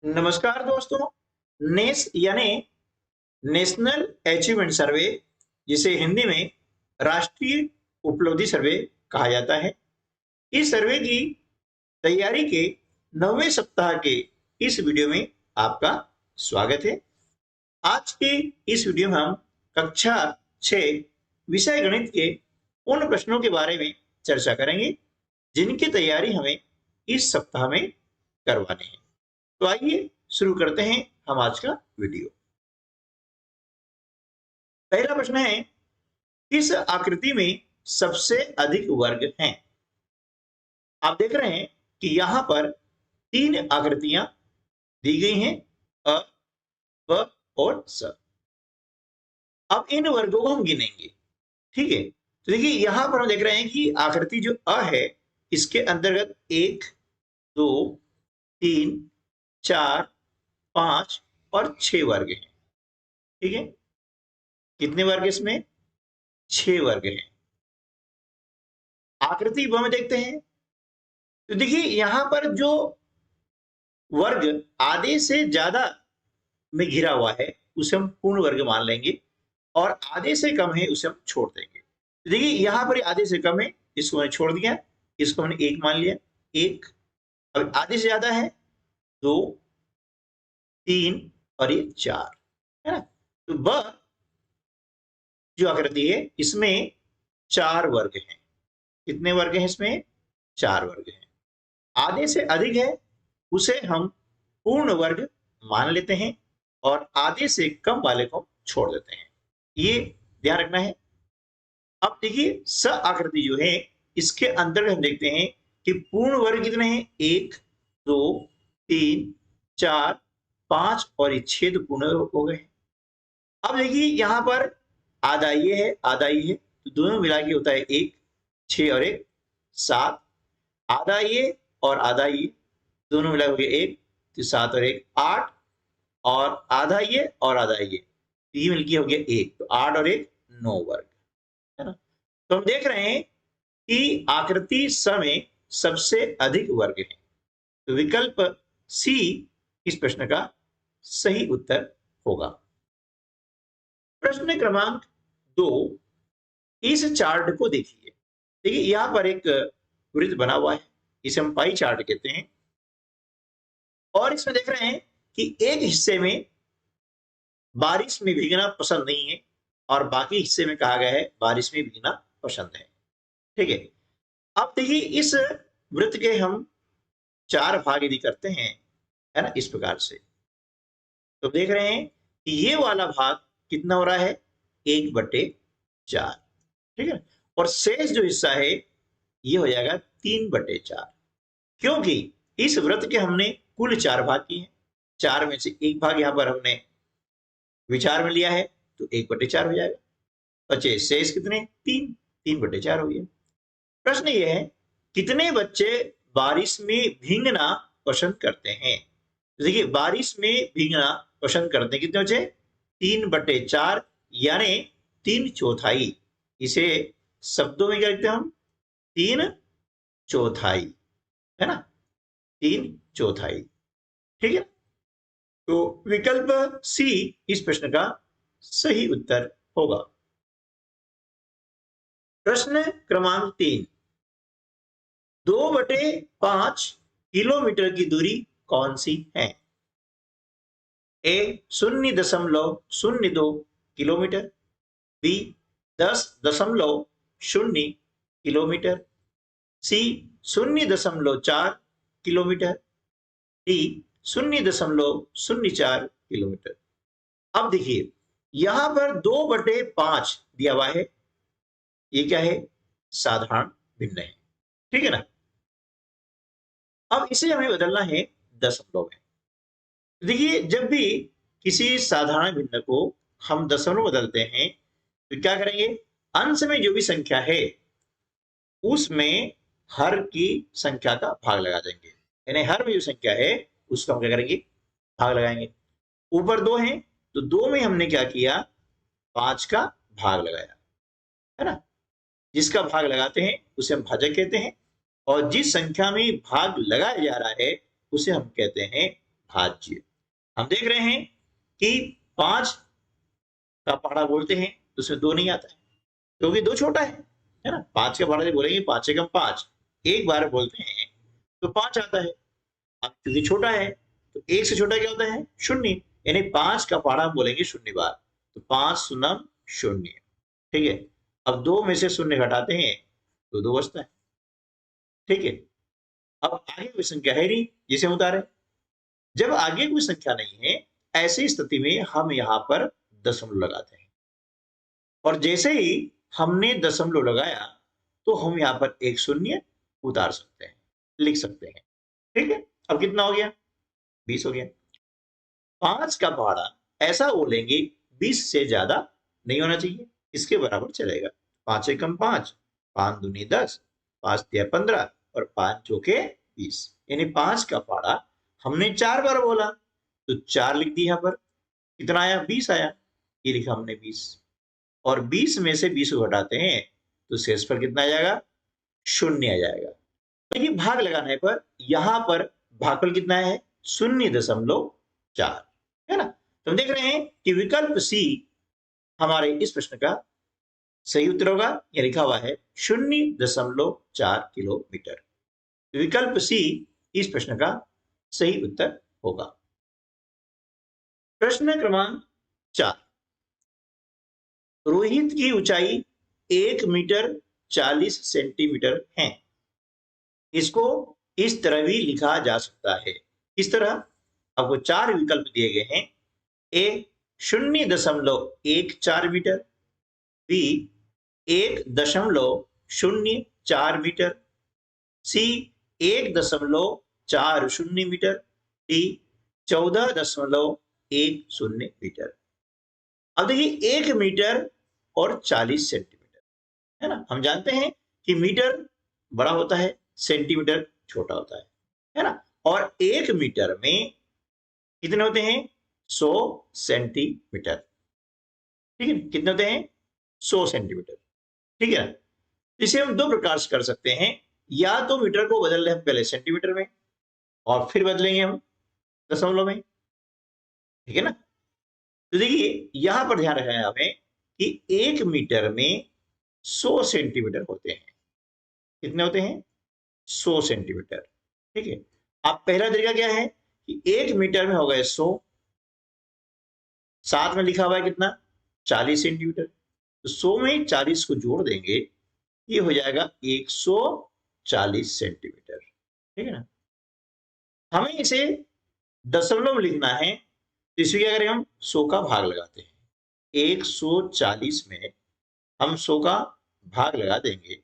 नमस्कार दोस्तों। नेस यानी नेशनल अचीवमेंट सर्वे, जिसे हिंदी में राष्ट्रीय उपलब्धि सर्वे कहा जाता है। इस सर्वे की तैयारी के 9वें सप्ताह के इस वीडियो में आपका स्वागत है। आज के इस वीडियो में हम कक्षा 6 विषय गणित के उन प्रश्नों के बारे में चर्चा करेंगे जिनकी तैयारी हमें इस सप्ताह में करवानी है। तो आइए शुरू करते हैं हम आज का वीडियो। पहला प्रश्न है, किस आकृति में सबसे अधिक वर्ग हैं? आप देख रहे हैं कि यहां पर 3 आकृतियां दी गई हैं, अ, ब और स। अब इन वर्गों को हम गिनेंगे। ठीक है, तो देखिए यहां पर हम देख रहे हैं कि आकृति जो अ है, इसके अंतर्गत 1, 2, 3, 4, 5 और 6 वर्ग हैं। ठीक है, कितने वर्ग इसमें? 6 वर्ग हैं। आकृति ब में देखते हैं, तो देखिए यहां पर जो वर्ग आधे से ज्यादा में घिरा हुआ है उसे हम पूर्ण वर्ग मान लेंगे, और आधे से कम है उसे हम छोड़ देंगे। तो देखिए यहां पर आधे से कम है, इसको मैंने छोड़ दिया, इसको मैंने 1 मान लिया, 1। अब आधे से ज्यादा है 2, 3 और ये 4 है ना। तो ब जो आकृति है इसमें 4 वर्ग हैं। कितने वर्ग हैं इसमें? 4 वर्ग हैं। आधे से अधिक है उसे हम पूर्ण वर्ग मान लेते हैं, और आधे से कम वाले को छोड़ देते हैं। ये ध्यान रखना है। अब देखिए स आकृति जो है, इसके अंदर हम देखते हैं कि पूर्ण वर्ग कितने हैं? 1, 2, 3, 4, 5 और ये 6 तो पूर्ण हो गए। अब देखिए यहां पर आधा ये है, आधा ये है, तो दोनों मिला के होता है 1, 6 और 1 7। आधा ये और आधा ये दोनों मिला हो गया 1, तो 7 और 1 8, और आधा ये और आधा ये मिलके हो गया 1, तो 8 और 1 9 वर्ग है ना। तो हम देख रहे हैं कि आकृति स में सबसे अधिक वर्ग है, तो विकल्प सी इस प्रश्न का सही उत्तर होगा। प्रश्न क्रमांक 2, इस चार्ट को देखिए। देखिए यहां पर एक वृत्त बना हुआ है, इसे हम पाई चार्ट कहते हैं, और इसमें देख रहे हैं कि एक हिस्से में बारिश में भीगना पसंद नहीं है, और बाकी हिस्से में कहा गया है बारिश में भीगना पसंद है। ठीक है, अब देखिए इस वृत्त के हम 4 भाग यदि करते हैं, है ना, इस प्रकार से, तो देख रहे हैं कि ये वाला भाग कितना हो रहा है? 1/4। ठीक है, और शेष जो हिस्सा है ये हो जाएगा 3/4, क्योंकि इस वृत्त के हमने कुल 4 भाग किए हैं। 4 में से एक भाग यहां पर हमने विचार में लिया है, तो 1/4 हो जाएगा। बचे शेष कितने? 3/4 हो गया। प्रश्न ये है, कितने बच्चे बारिश में भीगना पसंद करते हैं? तो देखिए बारिश में भीगना पसंद करते हैं कितने बच्चे? 3/4 यानी 3/4। इसे शब्दों में क्या लिखते हैं हम? 3/4 है ना, 3/4। ठीक है, तो विकल्प सी इस प्रश्न का सही उत्तर होगा। प्रश्न क्रमांक 3, 2/5 किलोमीटर की दूरी कौन सी है? ए 0.02 किलोमीटर, बी 10.0 किलोमीटर, सी 0.4 किलोमीटर, डी 0.04 किलोमीटर। अब देखिए यहां पर 2/5 दिया हुआ है, ये क्या है? साधारण भिन्न है। ठीक है ना। अब इसे हमें बदलना है दशमलव में। देखिए जब भी किसी साधारण भिन्न को हम दशमलव बदलते हैं, तो क्या करेंगे? अंश में जो भी संख्या है उसमें हर की संख्या का भाग लगा देंगे, यानी हर में जो संख्या है उसका हम क्या करेंगे? भाग लगाएंगे। ऊपर 2 है तो 2 में हमने क्या किया? 5 का भाग लगाया, है ना। जिसका भाग लगाते हैं उसे हम भाजक कहते हैं, और जिस संख्या में भाग लगाया जा रहा है उसे हम कहते हैं भाज्य। हम देख रहे हैं कि 5 का पहाड़ा बोलते हैं तो उसमें 2 नहीं आता है क्योंकि 2 छोटा है ना। 5 का पहाड़ा बोलेंगे 5 एकम 5, एक बार बोलते हैं तो 5 आता है। अब क्योंकि छोटा है तो 1 से छोटा क्या होता है? 0, यानी 5 का पहाड़ा हम बोलेंगे 0 बार, तो 5 शून्यम 0। ठीक है, अब 2 में से 0 घटाते हैं तो 2 बचता है। ठीक है, अब आगे कोई संख्या है नहीं जिसे हम उतारें। जब आगे कोई संख्या नहीं है, ऐसी स्थिति में हम यहाँ पर दशमलव लगाते हैं, और जैसे ही हमने दशमलव लगाया तो हम यहाँ पर एक शून्य उतार सकते हैं, लिख सकते हैं। ठीक है, अब कितना हो गया? 20 हो गया। 5 का पहाड़ा ऐसा बोलेंगे 20 से ज्यादा नहीं होना चाहिए, इसके बराबर चलेगा। 5 एकम 5, 5 दूनी 10, 5 तिया 15 और 5 चौके 20, यानी 5 का पहाड़ा हमने 4 बार बोला तो 4 लिख दी। यहाँ पर कितना आया? 20 आया, ये लिखा हमने 20, और 20 में से 20 को घटाते हैं तो शेष पर कितना आ जाएगा? 0 आ जाएगा। देखिए भाग लगाने पर यहां पर भागफल कितना है? 0.4 है ना। तो हम देख रहे हैं कि विकल्प सी हमारे इस प्रश्न का सही उत्तर होगा। यह लिखा हुआ है 0.4 किलोमीटर। विकल्प सी इस प्रश्न का सही उत्तर होगा। प्रश्न क्रमांक 4, रोहित की ऊंचाई 1 मीटर 40 सेंटीमीटर है। इसको इस तरह भी लिखा जा सकता है। इस तरह आपको 4 विकल्प दिए गए हैं। ए 0.14 मीटर, बी 1.04 मीटर, सी 1.40 मीटर, डी 14.10 मीटर। अब देखिए 1 मीटर और 40 सेंटीमीटर है ना। हम जानते हैं कि मीटर बड़ा होता है, सेंटीमीटर छोटा होता है ना। और 1 मीटर में कितने होते हैं? 100 सेंटीमीटर। ठीक है, कितने होते हैं? 100 सेंटीमीटर। ठीक है ना। इसे हम 2 प्रकार से कर सकते हैं, या तो मीटर को बदल लें हम पहले सेंटीमीटर में और फिर बदलेंगे हम दशमलव में। ठीक है ना। तो देखिए यहां पर ध्यान रखना है हमें कि 1 मीटर में 100 सेंटीमीटर होते हैं। कितने होते हैं? 100 सेंटीमीटर। ठीक है, अब पहला तरीका क्या है कि 1 मीटर में हो गए 100, साथ में लिखा हुआ है कितना? 40 सेंटीमीटर। तो 100 में 40 को जोड़ देंगे, ये हो जाएगा 140 सेंटीमीटर। ठीक है ना। हमें इसे दशमलव में लिखना है, तो इसमें क्या करें? हम 100 का भाग लगाते हैं। 140 में हम 100 का भाग लगा देंगे,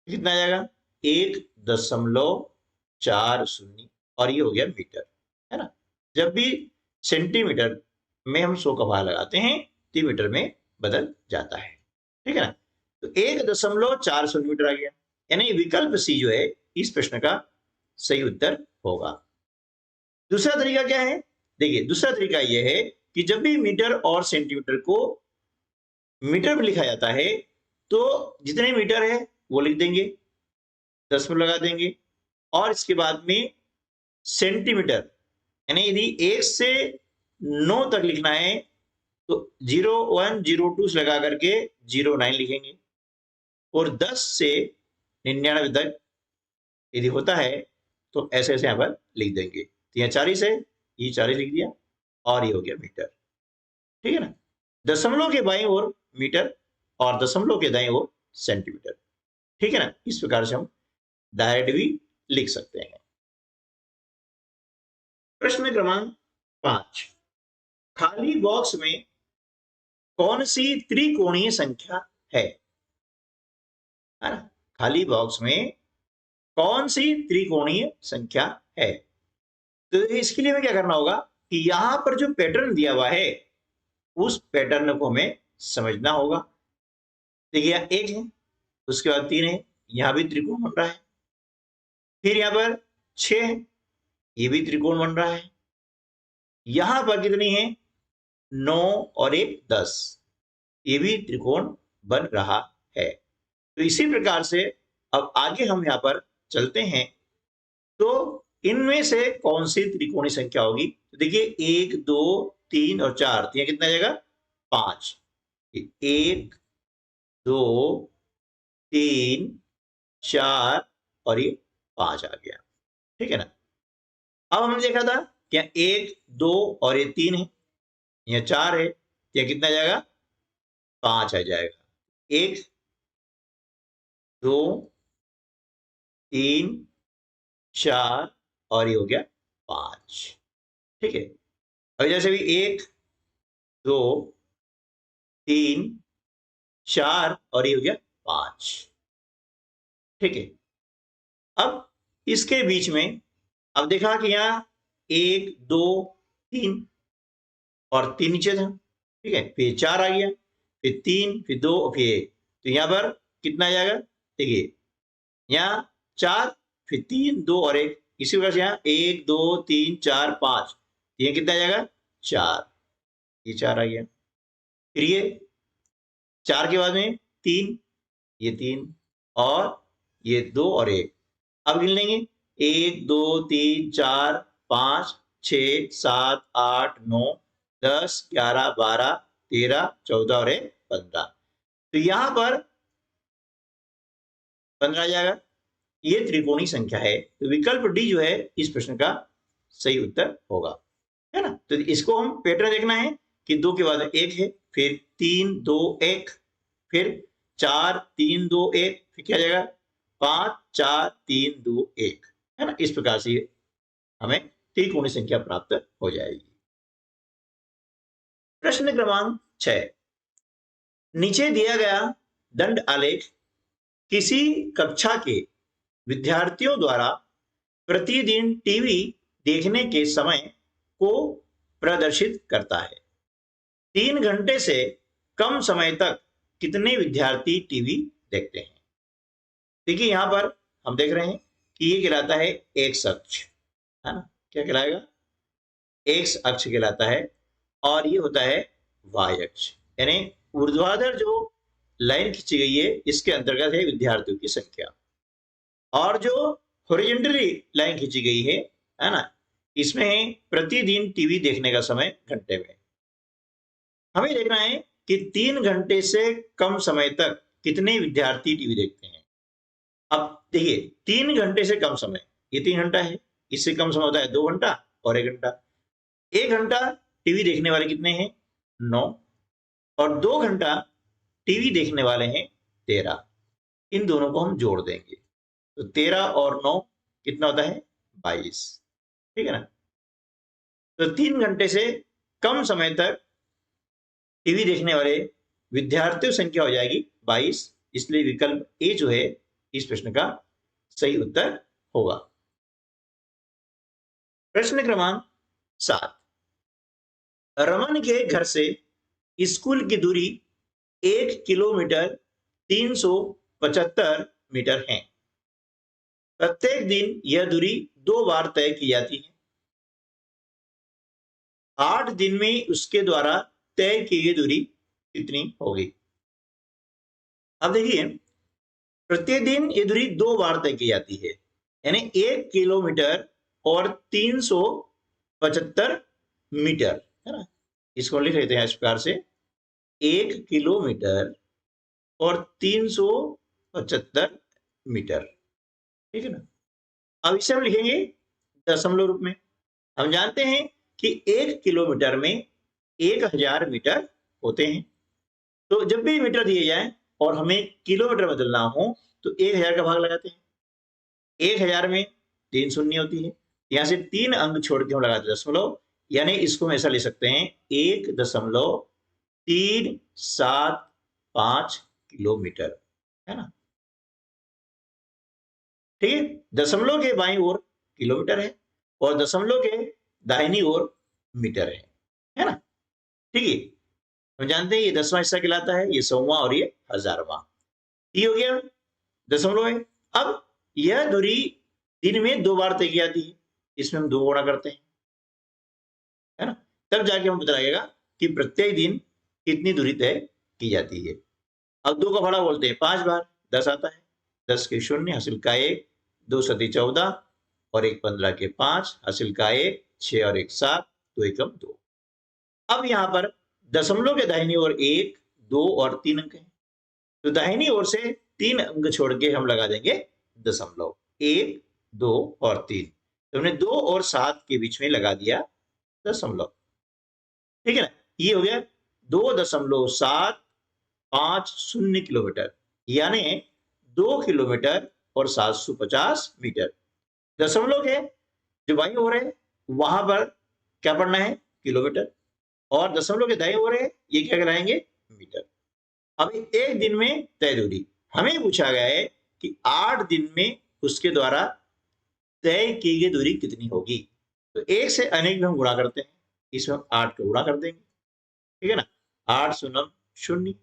कितना आ जाएगा? 1.40, और ये हो गया मीटर, है ना। जब भी सेंटीमीटर में हम 100 का भाग लगाते हैं तो मीटर में बदल जाता है। ठीक है ना। तो 1.4 सेंटीमीटर आ गया, यानी विकल्प सी जो है इस प्रश्न का सही उत्तर होगा। दूसरा तरीका क्या है? देखिए दूसरा तरीका यह है कि जब भी मीटर और सेंटीमीटर को मीटर में लिखा जाता है तो जितने मीटर है वो लिख देंगे, दशमलव लगा देंगे, और इसके बाद में सेंटीमीटर, यानी यदि 1 से 9 तक लिखना है तो 01, 02 से लगा करके 09 लिखेंगे, और 10 से 99 तक यदि होता है तो ऐसे ऐसे यहाँ पर लिख देंगे। तो यहाँ 40 है, ये 40 लिख दिया, और ये हो गया मीटर। ठीक है ना। दशमलव के बाईं ओर मीटर और दशमलव के दाईं ओर सेंटीमीटर। ठीक है ना। इस प्रकार से हम डायरेक्ट भी लिख सकते हैं। प्रश्न क्रमांक 5, खाली बॉक्स में कौन सी त्रिकोणीय संख्या है ना। खाली बॉक्स में कौन सी त्रिकोणीय संख्या है? तो इसके लिए हमें क्या करना होगा कि यहां पर जो पैटर्न दिया हुआ है उस पैटर्न को हमें समझना होगा। देखिए यहाँ 1 है, उसके बाद 3 है, यहां भी त्रिकोण बन रहा है। फिर यहां पर 6 है, ये भी त्रिकोण बन रहा है। यहां पर कितनी है? 9 और 1 10, ये भी त्रिकोण बन रहा है। तो इसी प्रकार से अब आगे हम यहां पर चलते हैं। तो इनमें से कौन सी त्रिकोणीय संख्या होगी? तो देखिए 1 2 3 और 4, तो यह कितना आ जाएगा? 5। 1 2 3 4 और ये 5 आ गया, ठीक है ना। अब हमने देखा था क्या 1 2 और ये 3 है, यह 4 है, यह कितना आ जाएगा? 5 आ जाएगा। 1 2 3 4 और ये हो गया 5, ठीक है। अब जैसे भी 1 2 3 4 और ये हो गया 5, ठीक है। अब इसके बीच में अब देखा कि यहाँ 1 2 3 और 3 नीचे था, ठीक है। फिर 4 आ गया, फिर 3, फिर 2, फिर 1, तो यहाँ पर कितना आ जाएगा? देखिए यहाँ 4, फिर 3 2 और 1, इसी प्रकार से यहाँ 1 2 3 4 5, ये कितना आ जाएगा? 4, ये 4 आ गया। फिर ये 4 के बाद में 3, ये 3 और ये 2 और 1, अब गिन लेंगे 1 2 3 4 5 6 7 8 9 10 11 12 13 14 और 1 15, तो यहां पर 15 आ जाएगा। ये त्रिकोणीय संख्या है, तो विकल्प डी जो है इस प्रश्न का सही उत्तर होगा, है ना। तो इसको हम पैटर्न देखना है कि 2 के बाद 1 है, फिर 3 2 1, फिर 4 3 2 1, फिर क्या जाएगा? 5 4 3 2 1, है ना। इस प्रकार से हमें त्रिकोणीय संख्या प्राप्त हो जाएगी। प्रश्न क्रमांक 6, नीचे दिया गया दंड आलेख किसी कक्षा के विद्यार्थियों द्वारा प्रतिदिन टीवी देखने के समय को प्रदर्शित करता है। 3 घंटे से कम समय तक कितने विद्यार्थी टीवी देखते हैं? देखिए यहां पर हम देख रहे हैं कि ये कहलाता है एक्स अक्ष, है ना। क्या कहलाएगा? एक्स अक्ष कहलाता है, और ये होता है वाई अक्ष, यानी ऊर्ध्वाधर जो लाइन खींची गई है इसके अंतर्गत है विद्यार्थियों की संख्या, और जो हॉरिजॉन्टली लाइन खींची गई है ना, इसमें प्रतिदिन टीवी देखने का समय घंटे में। हमें देखना है कि 3 घंटे से कम समय तक कितने विद्यार्थी टीवी देखते हैं। अब देखिए 3 घंटे से कम समय, ये 3 घंटा है, इससे कम समय होता है 2 घंटा और 1 घंटा। 1 घंटा टीवी देखने वाले कितने हैं? 9, और 2 घंटा टीवी देखने वाले हैं 13। इन दोनों को हम जोड़ देंगे तो 13 और 9 कितना होता है? 22, ठीक है ना। तो 3 घंटे से कम समय तक टीवी देखने वाले विद्यार्थियों की संख्या हो जाएगी 22, इसलिए विकल्प ए जो है इस प्रश्न का सही उत्तर होगा। प्रश्न क्रमांक 7, रमन के घर से स्कूल की दूरी 1 किलोमीटर 375 मीटर है। प्रत्येक दिन यह दूरी 2 बार तय की जाती है। 8 दिन में उसके द्वारा तय की गई दूरी कितनी होगी? अब देखिए प्रत्येक दिन ये दूरी 2 बार तय की जाती है, यानी 1 किलोमीटर और 375 मीटर, है ना। इसको लिख लेते हैं इस प्रकार से, 1 किलोमीटर और 375 मीटर, ठीक है ना। अब इसे हम लिखेंगे दशमलव रूप में। हम जानते हैं कि 1 किलोमीटर में 1000 मीटर होते हैं, तो जब भी मीटर दिए जाए और हमें किलोमीटर बदलना हो तो 1000 का भाग लगाते हैं। 1000 में 3 शून्य होती है, यहां से 3 अंक छोड़ के हम लगाते दशमलव, यानी इसको हम ऐसा ले सकते हैं 1.375 किलोमीटर, है ना। ठीक है, दशमलव के बाईं ओर किलोमीटर है और दशमलव के दाहिनी ओर मीटर है ना। ठीक है, हम जानते हैं ये 10वां हिस्सा कहलाता है, ये 100वां और ये 1000वां। ये हो गया दशमलव है। अब यह दूरी दिन में 2 बार तय की जाती है, इसमें हम 2 गुणा करते हैं, है ना, तब जाके हमें पता लगेगा कि प्रत्येक दिन कितनी दूरी तय की जाती है। अब 2 का भाड़ा बोलते हैं 5 बार, 10 आता है, 10 के शून्य हासिल का 1, 2 सती 14, और 1 15 के 5, हासिल का 1, 6 और 1 7, 2 एकम 2। अब यहाँ पर दशमलव के दाहिनी ओर 1, 2 और 3 अंक हैं। तो दाहिनी ओर से 3 अंक छोड़ के हम लगा देंगे दशमलव, 1, 2 और 3। तो हमने 2 और 7 के बीच में लगा दिया दशमलव, ठीक है ना। ये हो गया 2.750 किलोमीटर, यानी 2 किलोमीटर और 750 मीटर। दशमलव के जो बाईं ओर है वहां पर क्या पढ़ना है, किलोमीटर, और दशमलव के दाईं ओर है ये क्या कहलाएंगे, मीटर। अब एक दिन में तय दूरी हमें पूछा गया है कि 8 दिन में उसके द्वारा तय की गई दूरी कितनी होगी। तो 1 से अनेक में हम गुणा करते हैं, इसमें 8 को गुणा कर देंगे, ठीक है ना। 8 शून्य शून्य,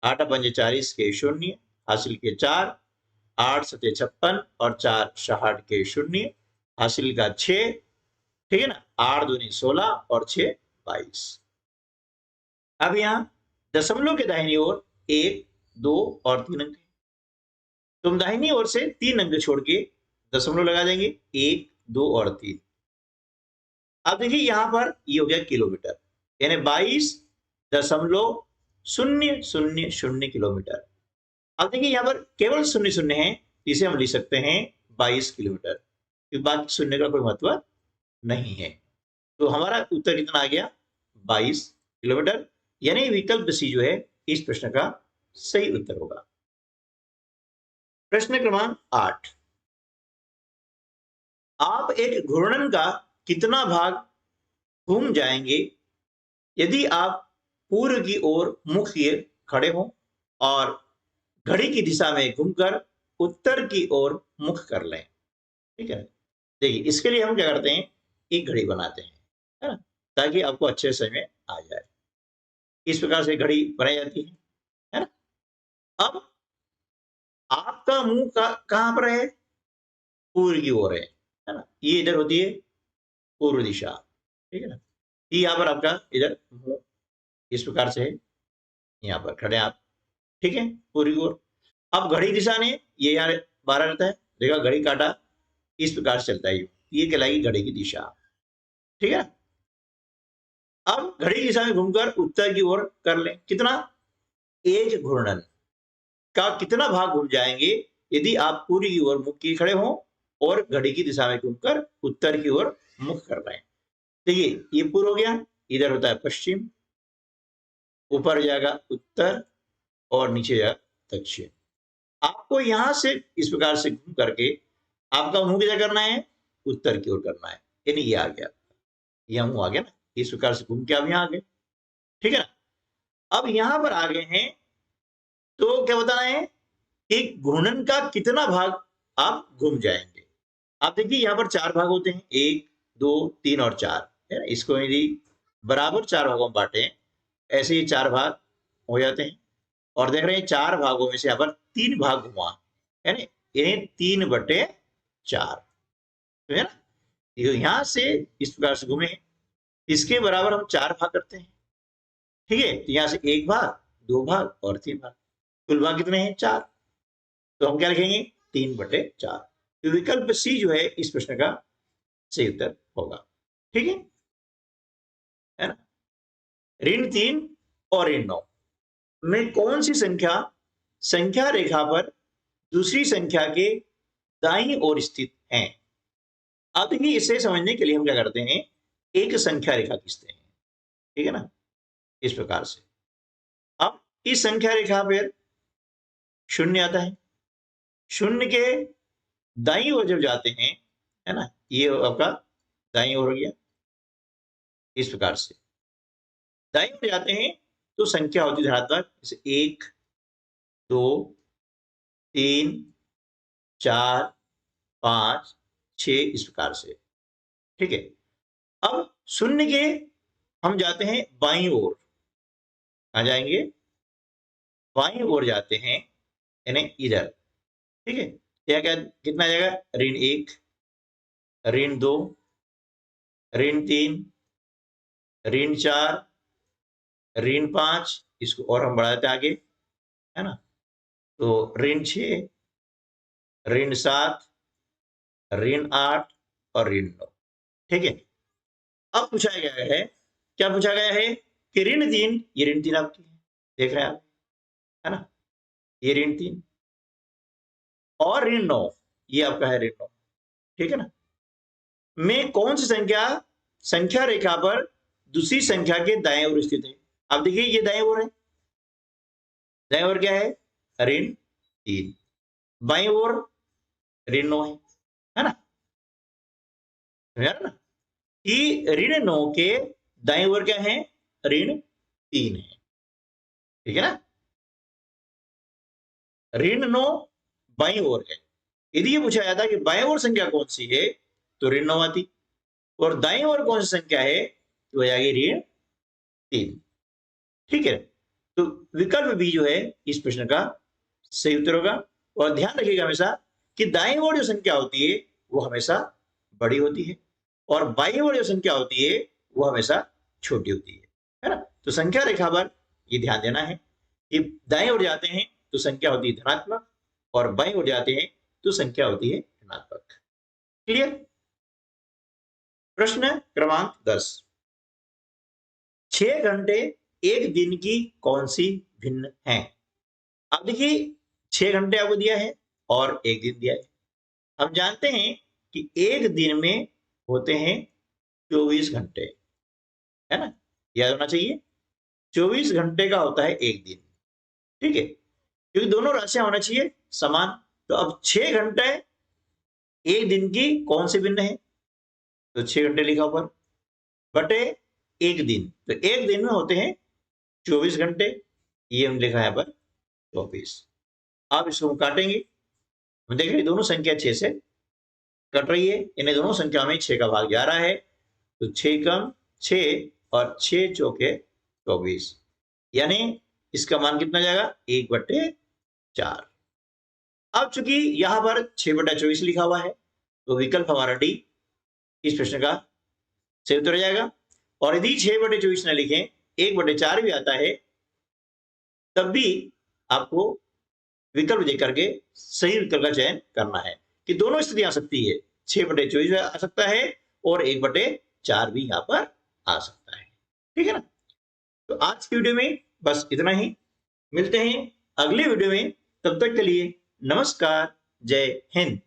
8 पंजे 40 के शून्य, हासिल के 4, 8 सते 56 और 4 66 के शून्य, हासिल का 6, ठीक है ना। 8 दूनी 16 और 6 22। अब यहाँ दशमलव के दाहिनी ओर 1, 2 और 3 अंक है। तुम दाहिनी ओर से 3 अंक छोड़ के दशमलव लगा देंगे, 1, 2 और 3। अब देखिए यहां पर ये हो गया किलोमीटर, यानी 22.000 किलोमीटर। अब देखिए यहां पर केवल 0 है, इसे हम लिख सकते हैं 22 किलोमीटर, क्योंकि बाकी शून्य का कोई महत्व नहीं है। तो हमारा उत्तर कितना आ गया, 22 किलोमीटर, यानी विकल्प सी जो है इस प्रश्न का सही उत्तर होगा। प्रश्न क्रमांक 8, आप एक घूर्णन का कितना भाग घूम जाएंगे यदि आप पूर्व की ओर मुख किए खड़े हों और घड़ी की दिशा में घूमकर उत्तर की ओर मुख कर लें, ठीक है। देखिए इसके लिए हम क्या करते हैं, एक घड़ी बनाते हैं, है ना, ताकि आपको अच्छे से में आ जाए। इस प्रकार से घड़ी बनाई जाती है ना। अब आपका मुंह कहां पर है, पूर्व की ओर है ना। ये इधर होती है पूर्व दिशा, ठीक है ना। ये यहाँ पर आपका इधर मुंह इस प्रकार से है, यहाँ पर खड़े आप, ठीक है, पूर्व की ओर। अब घड़ी दिशा ने ये यहाँ 12 रहता है, देखा घड़ी काटा इस प्रकार से चलता है, ये कहलाएगी घड़ी की दिशा, ठीक है। अब घड़ी की दिशा में घूमकर उत्तर की ओर कर लें, कितना, एक घूर्णन का कितना भाग घूम जाएंगे यदि आप पूरी की ओर मुख किए खड़े हों और घड़ी की दिशा में घूमकर उत्तर की ओर मुख कर रहे हैं। देखिए ये पूर्व हो गया, इधर होता है पश्चिम, ऊपर जाएगा उत्तर और नीचे जाएगा दक्षिण। आपको यहां से इस प्रकार से घूम करके आपका मुंह किधर करना है, उत्तर की ओर करना है, यानी ये आ गया, यह मुंह आ गया ना, इस प्रकार से घूम के आप यहां आ गए, ठीक है ना। अब यहां पर आ गए हैं तो क्या बताना है कि घूर्णन का कितना भाग आप घूम जाएंगे। आप देखिए यहां पर 4 भाग होते हैं, 1, 2, 3 और 4, है ना। इसको यदि बराबर 4 भागों में बांटे, ऐसे ही 4 भाग हो जाते हैं, और देख रहे हैं 4 भागों में से यहाँ पर 3 भाग घुमा, है ना, यानी 3/4, है ना। यहां से इस प्रकार से घूमे, इसके बराबर हम 4 भाग करते हैं, ठीक है। तो यहां से 1 भाग, 2 भाग और 3 भाग, कुल भाग कितने हैं, 4। तो हम क्या लिखेंगे, 3/4। तो विकल्प सी जो है इस प्रश्न का सही उत्तर होगा, ठीक है ना। ऋण 3 और ऋण 9 में कौन सी संख्या संख्या रेखा पर दूसरी संख्या के दाईं ओर स्थित है। अब देखिए इसे समझने के लिए हम क्या करते हैं, एक संख्या रेखा खींचते हैं, ठीक है ना, इस प्रकार से। अब इस संख्या रेखा पर 0 आता है, 0 के दाईं ओर जब जाते हैं, है ना, ये आपका दाईं ओर हो गया, इस प्रकार से दाईं ओर जाते हैं तो संख्या होती है धनात्मक, जैसे 1, 2, 3, 4, 5, 6 इस प्रकार से, ठीक है। अब 0 के हम जाते हैं बाईं ओर, कहां जाएंगे, बाईं ओर जाते हैं, यानी इधर, ठीक है। क्या क्या कितना आ जाएगा, ऋण 1, ऋण 2, ऋण 3, ऋण 4, ऋण 5, इसको और हम बढ़ाते आगे, है ना। तो ऋण 6, ऋण 7, ऋण 8, और ऋण 9। ठीक है, अब पूछा गया है, क्या पूछा गया है कि ऋण 3, ये ऋण 3 आपकी है, देख रहे हैं आप, है ना, ये ऋण 3 और ऋण 9, ये आपका है ऋण 9। ठीक है ना, में कौन सी संख्या संख्या रेखा पर दूसरी संख्या के दाएं ओर स्थित है? अब देखिए ये दाएं ओर है, दाएं ओर क्या है, ऋण 3, बाएं ओर ऋण 9 है ना, ना कि ऋण 9 के दाएं ओर क्या है, ऋण 3 है। ठीक है ना, ऋण 9 बाईं ओर है। यदि ये पूछा जाता कि बाएं ओर संख्या कौन सी है तो ऋण 9 आती, और दाईं ओर कौन सी संख्या है तो आ जाएगी ऋण 3। ठीक है, तो विकल्प बी जो है इस प्रश्न का सही उत्तर होगा। और ध्यान रखिएगा हमेशा कि दाईं ओर जो संख्या होती है वो हमेशा बड़ी होती है, और बाईं ओर जो संख्या होती है वो हमेशा छोटी होती है ना। तो संख्या रेखा पर ये ध्यान देना है कि दाईं ओर जाते हैं तो संख्या होती है धनात्मक, और बाईं ओर जाते हैं तो संख्या होती है ऋणात्मक। क्लियर। प्रश्न क्रमांक 10, 6 घंटे एक दिन की कौन सी भिन्न है? अब देखिए 6 घंटे आपको दिया है और एक दिन दिया है। हम जानते हैं कि एक दिन में होते हैं 24 घंटे, है ना, याद होना चाहिए 24 घंटे का होता है एक दिन। ठीक है, क्योंकि दोनों राशियां होना चाहिए समान। तो अब 6 घंटे एक दिन की कौन सी भिन्न है, तो 6 घंटे लिखा ऊपर बटे एक दिन, तो एक दिन में होते हैं 24 घंटे, ये हम लिखा है पर 24। आप इसको काटेंगे, हम देख रहे दोनों संख्या 6 से कट रही है, इन्हें दोनों संख्या में 6 का भाग जा रहा है, तो 6 कम 6 और 6 चौके 24, यानी इसका मान कितना जाएगा 1/4। अब चूंकि यहां पर 6/24 लिखा हुआ है तो विकल्प हमारा डी इस प्रश्न का सही उत्तर हो जाएगा। और यदि 6/24 न लिखें 1/4 भी आता है तब भी आपको विकल्प देकर के सही विकल्प का चयन करना है कि दोनों स्थिति आ सकती है, 6/24 आ सकता है और 1/4 भी यहाँ पर आ सकता है। ठीक है ना, तो आज की वीडियो में बस इतना ही, मिलते हैं अगले वीडियो में, तब तक के लिए नमस्कार, जय हिंद।